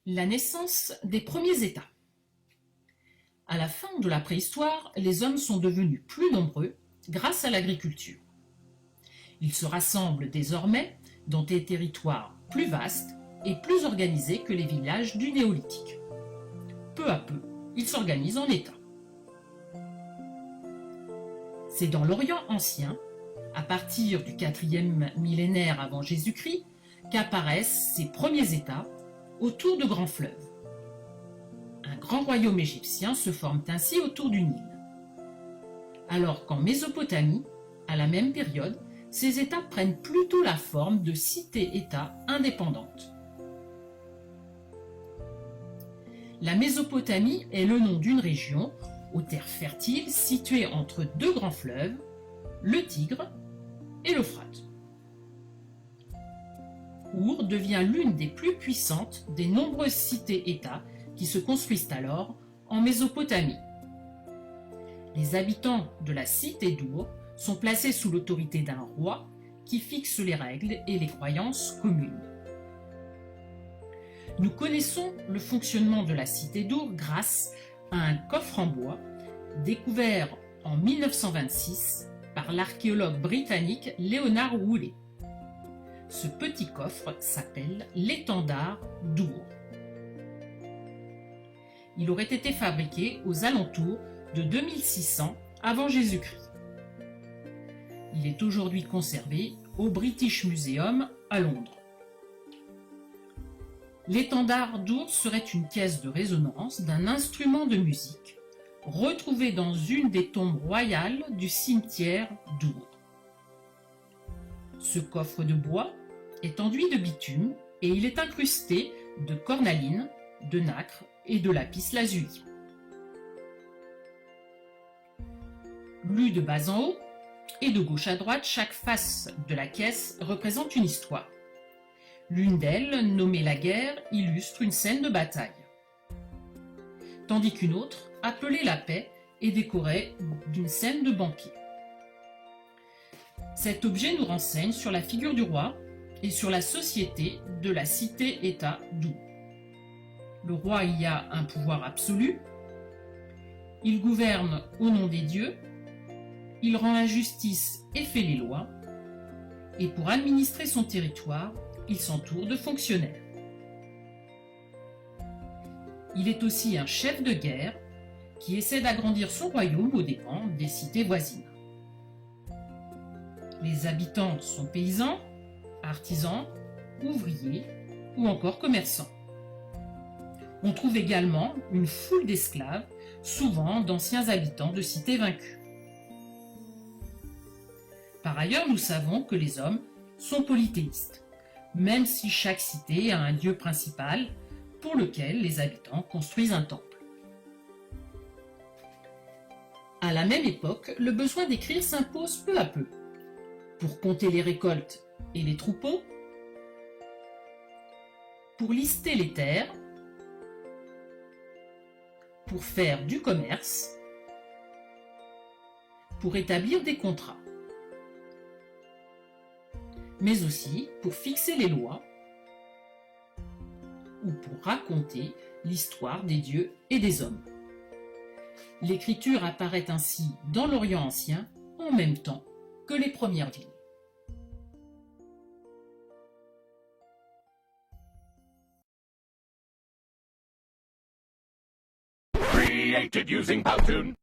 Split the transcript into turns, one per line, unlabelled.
La naissance des premiers États. À la fin de la préhistoire, les hommes sont devenus plus nombreux grâce à l'agriculture. Ils se rassemblent désormais dans des territoires plus vastes et plus organisés que les villages du néolithique. Peu à peu, ils s'organisent en États. C'est dans l'Orient ancien, à partir du 4e millénaire avant Jésus-Christ, qu'apparaissent ces premiers États autour de grands fleuves. Un grand royaume égyptien se forme ainsi autour du Nil. Alors qu'en Mésopotamie, à la même période, ces États prennent plutôt la forme de cités-États indépendantes. La Mésopotamie est le nom d'une région aux terres fertiles située entre deux grands fleuves, le Tigre et l'Euphrate. Our devient l'une des plus puissantes des nombreuses cités-États qui se construisent alors en Mésopotamie. Les habitants de la cité d'Our sont placés sous l'autorité d'un roi qui fixe les règles et les croyances communes. Nous connaissons le fonctionnement de la cité d'Our grâce à un coffre en bois découvert en 1926 par l'archéologue britannique Leonard Woolley. Ce petit coffre s'appelle l'étendard d'Our. Il aurait été fabriqué aux alentours de 2600 avant Jésus-Christ. Il est aujourd'hui conservé au British Museum à Londres. L'étendard d'Our serait une caisse de résonance d'un instrument de musique retrouvé dans une des tombes royales du cimetière d'Our. Ce coffre de bois est enduit de bitume et il est incrusté de cornaline, de nacre et de lapis-lazuli. Lus de bas en haut et de gauche à droite, chaque face de la caisse représente une histoire. L'une d'elles, nommée la guerre, illustre une scène de bataille, tandis qu'une autre, appelée la paix, est décorée d'une scène de banquet. Cet objet nous renseigne sur la figure du roi et sur la société de la cité-État d'Our. Le roi y a un pouvoir absolu, il gouverne au nom des dieux, il rend la justice et fait les lois, et pour administrer son territoire, il s'entoure de fonctionnaires. Il est aussi un chef de guerre qui essaie d'agrandir son royaume aux dépens des cités voisines. Les habitants sont paysans, artisans, ouvriers ou encore commerçants. On trouve également une foule d'esclaves, souvent d'anciens habitants de cités vaincues. Par ailleurs, nous savons que les hommes sont polythéistes, même si chaque cité a un dieu principal pour lequel les habitants construisent un temple. À la même époque, le besoin d'écrire s'impose peu à peu. Pour compter les récoltes et les troupeaux, pour lister les terres, pour faire du commerce, pour établir des contrats, mais aussi pour fixer les lois ou pour raconter l'histoire des dieux et des hommes. L'écriture apparaît ainsi dans l'Orient ancien en même temps que les premières villes.
Created using Powtoon.